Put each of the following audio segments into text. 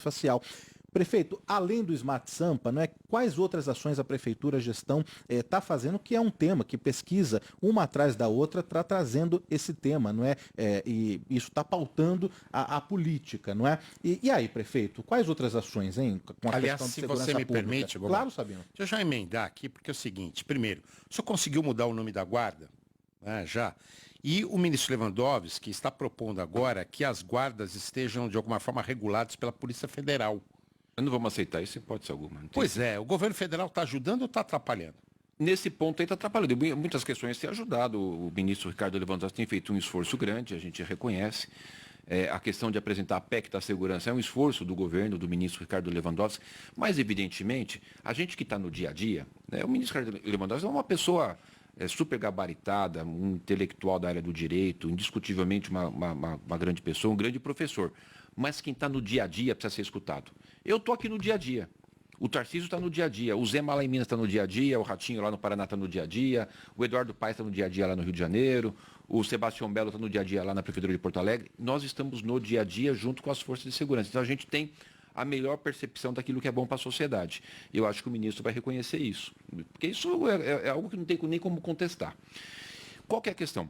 facial. Prefeito, além do Smart Sampa, não é, quais outras ações a Prefeitura, a gestão, está fazendo, que é um tema que pesquisa uma atrás da outra, está trazendo esse tema, não é? E isso está pautando a política, não é? E aí, prefeito, quais outras ações, hein, com a Aliás, questão de se segurança você me pública? permite, Gomes, Claro, Sabino. deixa eu já emendar aqui, porque é o seguinte, primeiro, o senhor conseguiu mudar o nome da guarda? Já. E o ministro Lewandowski está propondo agora que as guardas estejam, de alguma forma, reguladas pela Polícia Federal. Nós não vamos aceitar isso, hipótese alguma. Pois é, o governo federal está ajudando ou está atrapalhando? Nesse ponto aí está atrapalhando. Muitas questões têm ajudado. O ministro Ricardo Lewandowski tem feito um esforço grande, a gente reconhece. A questão de apresentar a PEC da segurança é um esforço do governo, do ministro Ricardo Lewandowski, mas, evidentemente, a gente que está no dia a dia, né, o ministro Ricardo Lewandowski é uma pessoa super gabaritada, um intelectual da área do direito, indiscutivelmente uma grande pessoa, um grande professor, mas quem está no dia a dia precisa ser escutado. Eu estou aqui no dia a dia. O Tarcísio está no dia a dia, o Zé Mala em Minas está no dia a dia, o Ratinho lá no Paraná está no dia a dia, o Eduardo Paes está no dia a dia lá no Rio de Janeiro, o Sebastião Belo está no dia a dia lá na Prefeitura de Porto Alegre. Nós estamos no dia a dia junto com as forças de segurança. Então a gente tem a melhor percepção daquilo que é bom para a sociedade. Eu acho que o ministro vai reconhecer isso, porque isso é algo que não tem nem como contestar. Qual que é a questão?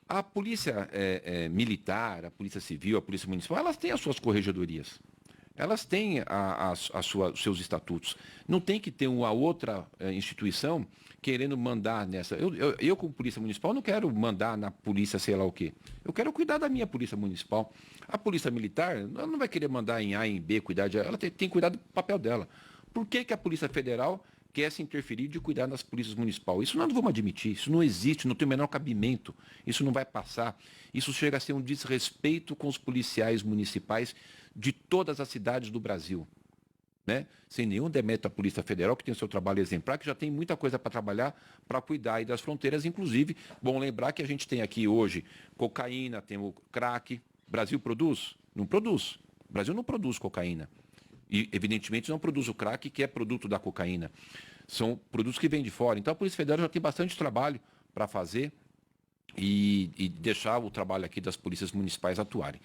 A polícia militar, a polícia civil, a polícia municipal, elas têm as suas corregedorias. Elas têm os seus estatutos. Não tem que ter uma outra instituição querendo mandar nessa. Eu, como polícia municipal, não quero mandar na polícia sei lá o quê. Eu quero cuidar da minha polícia municipal. A polícia militar ela não vai querer mandar em A, em B, cuidar de. Ela tem que cuidar do papel dela. Por que a Polícia Federal quer se interferir de cuidar das polícias municipais? Isso nós não vamos admitir, isso não existe, não tem o menor cabimento, isso não vai passar. Isso chega a ser um desrespeito com os policiais municipais de todas as cidades do Brasil. Né? Sem nenhum demérito à Polícia Federal, que tem o seu trabalho exemplar, que já tem muita coisa para trabalhar, para cuidar aí das fronteiras, inclusive, bom lembrar que a gente tem aqui hoje cocaína, tem o crack. O Brasil produz? Não produz. O Brasil não produz cocaína. E, evidentemente, não produz o crack, que é produto da cocaína. São produtos que vêm de fora. Então, a Polícia Federal já tem bastante trabalho para fazer e deixar o trabalho aqui das polícias municipais atuarem.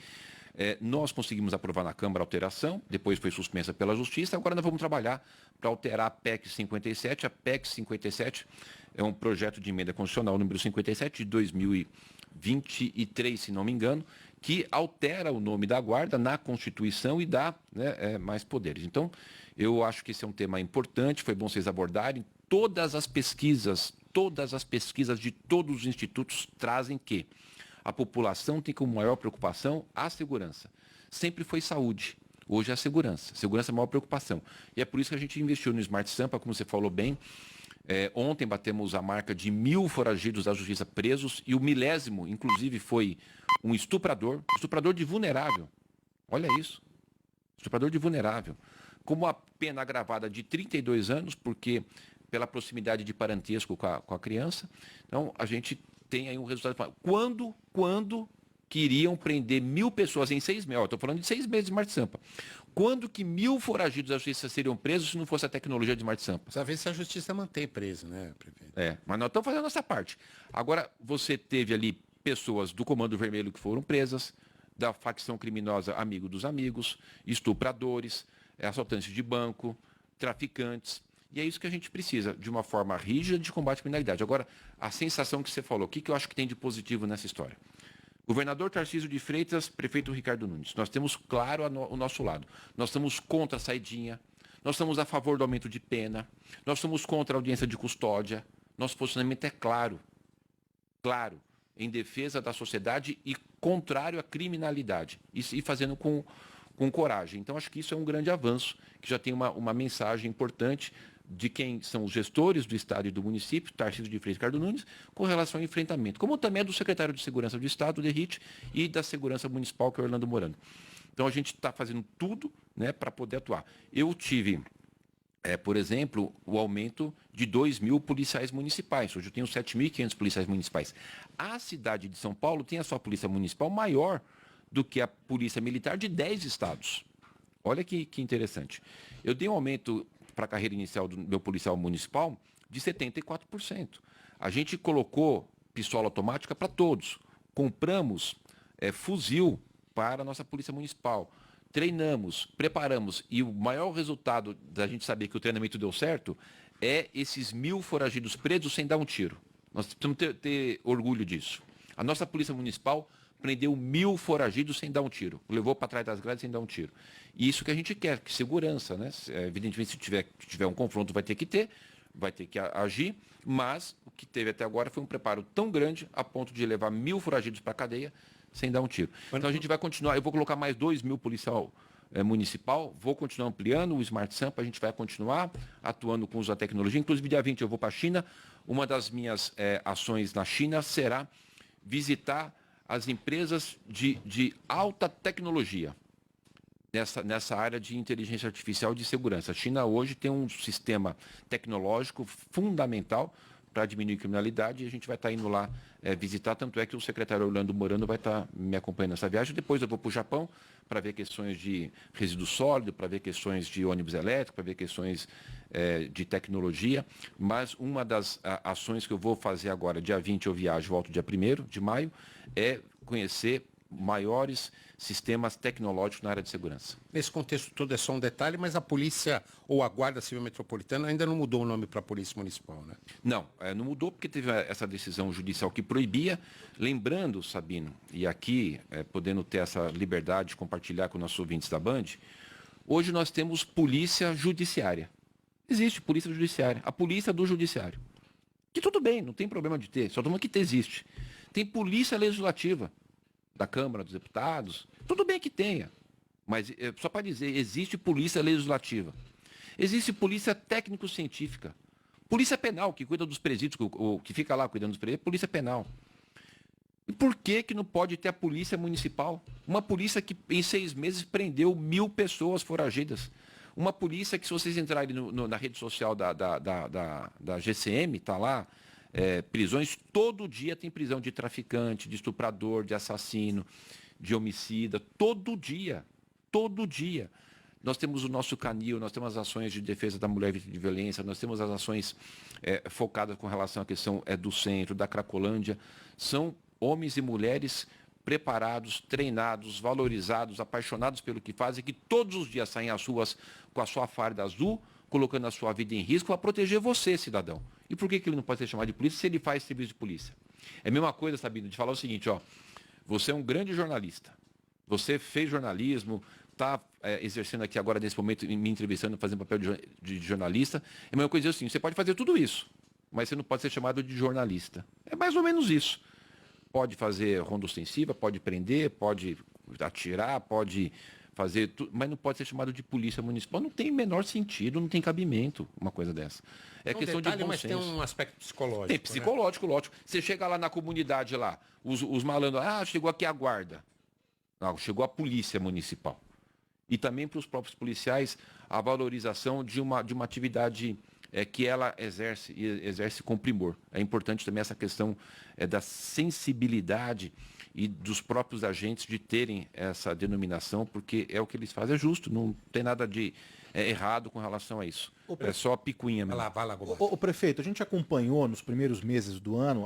Nós conseguimos aprovar na Câmara a alteração, depois foi suspensa pela Justiça, agora nós vamos trabalhar para alterar a PEC 57. A PEC 57 é um projeto de emenda constitucional número 57 de 2023, se não me engano, que altera o nome da guarda na Constituição e dá mais poderes. Então, eu acho que esse é um tema importante, foi bom vocês abordarem. Todas as pesquisas de todos os institutos trazem que a população tem como maior preocupação a segurança. Sempre foi saúde, hoje é a segurança. Segurança é a maior preocupação. E é por isso que a gente investiu no Smart Sampa, como você falou bem. Ontem batemos a marca de 1.000 foragidos da justiça presos e o 1000º, inclusive, foi um estuprador de vulnerável. Olha isso, estuprador de vulnerável. Com uma pena agravada de 32 anos, porque pela proximidade de parentesco com a criança. Então, a gente tem aí um resultado. Quando queriam prender 1.000 pessoas em 6 meses? Estou falando de 6 meses de Smart Sampa. Quando que 1.000 foragidos da justiça seriam presos se não fosse a tecnologia de Smart Sampa? Precisa ver se a justiça mantém preso, né, prefeito? Mas nós estamos fazendo a nossa parte. Agora, você teve ali pessoas do Comando Vermelho que foram presas, da facção criminosa Amigo dos Amigos, estupradores, assaltantes de banco, traficantes. E é isso que a gente precisa, de uma forma rígida de combate à criminalidade. Agora, a sensação que você falou, o que eu acho que tem de positivo nessa história? Governador Tarcísio de Freitas, prefeito Ricardo Nunes. Nós temos claro o nosso lado. Nós estamos contra a saidinha, nós estamos a favor do aumento de pena, nós estamos contra a audiência de custódia. Nosso posicionamento é claro, em defesa da sociedade e contrário à criminalidade. E fazendo com coragem. Então, acho que isso é um grande avanço, que já tem uma mensagem importante de quem são os gestores do Estado e do município, Tarcísio de Freitas e Ricardo Nunes, com relação ao enfrentamento, como também é do secretário de Segurança do Estado, Derrite, e da Segurança Municipal, que é Orlando Morano. Então, a gente está fazendo tudo para poder atuar. Eu tive, por exemplo, o aumento de 2.000 policiais municipais. Hoje eu tenho 7.500 policiais municipais. A cidade de São Paulo tem a sua polícia municipal maior do que a polícia militar de 10 estados. Olha que interessante. Eu dei um aumento para a carreira inicial do meu policial municipal de 74%. A gente colocou pistola automática para todos. Compramos fuzil para a nossa polícia municipal. treinamos, preparamos, e o maior resultado da gente saber que o treinamento deu certo é esses 1.000 foragidos presos sem dar um tiro. Nós precisamos ter orgulho disso. A nossa Polícia Municipal prendeu 1.000 foragidos sem dar um tiro. Levou para trás das grades sem dar um tiro. E isso que a gente quer, que segurança, né? Evidentemente, se tiver um confronto, vai ter que agir, mas o que teve até agora foi um preparo tão grande a ponto de levar 1.000 foragidos para a cadeia sem dar um tiro. Então a gente vai continuar, eu vou colocar mais 2.000 policial municipal, vou continuar ampliando o Smart Sampa, a gente vai continuar atuando com o uso da tecnologia. Inclusive, dia 20 eu vou para a China. Uma das minhas ações na China será visitar as empresas de alta tecnologia nessa área de inteligência artificial e de segurança. A China hoje tem um sistema tecnológico fundamental para diminuir a criminalidade e a gente vai estar indo lá visitar, tanto é que o secretário Orlando Morano vai estar me acompanhando nessa viagem. Depois eu vou para o Japão para ver questões de resíduo sólido, para ver questões de ônibus elétrico, para ver questões de tecnologia. Mas uma das ações que eu vou fazer agora, dia 20 eu viajo, volto dia 1º de maio, é conhecer maiores sistemas tecnológicos na área de segurança. Nesse contexto todo é só um detalhe, mas a polícia ou a Guarda Civil Metropolitana ainda não mudou o nome para a Polícia Municipal, né? Não, não mudou porque teve essa decisão judicial que proibia. Lembrando, Sabino, e aqui podendo ter essa liberdade de compartilhar com nossos ouvintes da Band, hoje nós temos polícia judiciária. Existe polícia judiciária, a polícia do judiciário. Que tudo bem, não tem problema de ter, só toma que existe. Tem polícia legislativa, da Câmara dos Deputados, tudo bem que tenha, mas só para dizer, existe polícia legislativa, existe polícia técnico-científica, polícia penal, que cuida dos presídios, que fica lá cuidando dos presídios, polícia penal. E por que não pode ter a polícia municipal? Uma polícia que em 6 meses prendeu 1.000 pessoas foragidas. Uma polícia que, se vocês entrarem na rede social da GCM, está lá, prisões, todo dia tem prisão de traficante, de estuprador, de assassino, de homicida, todo dia. Nós temos o nosso canil, nós temos as ações de defesa da mulher vítima de violência, nós temos as ações focadas com relação à questão do centro, da Cracolândia. São homens e mulheres preparados, treinados, valorizados, apaixonados pelo que fazem, que todos os dias saem às ruas com a sua farda azul, colocando a sua vida em risco para proteger você, cidadão. E por que ele não pode ser chamado de polícia se ele faz serviço de polícia? É a mesma coisa, Sabino, de falar o seguinte, você é um grande jornalista, você fez jornalismo, está exercendo aqui agora, nesse momento, me entrevistando, fazendo papel de jornalista. É a mesma coisa assim, você pode fazer tudo isso, mas você não pode ser chamado de jornalista. É mais ou menos isso. Pode fazer ronda ostensiva, pode prender, pode atirar, pode fazer tudo, mas não pode ser chamado de polícia municipal. Não tem menor sentido, não tem cabimento uma coisa dessa. É questão de bom mas senso. Tem um aspecto psicológico. Tem psicológico, né? Lógico. Você chega lá na comunidade lá, os malandros, chegou aqui a guarda. Não, chegou a polícia municipal. E também para os próprios policiais, a valorização de uma atividade que ela exerce com primor. É importante também essa questão da sensibilidade e dos próprios agentes de terem essa denominação, porque é o que eles fazem, é justo, não tem nada de errado com relação a isso. É só picuinha mesmo. Vai lá, o prefeito, a gente acompanhou nos primeiros meses do ano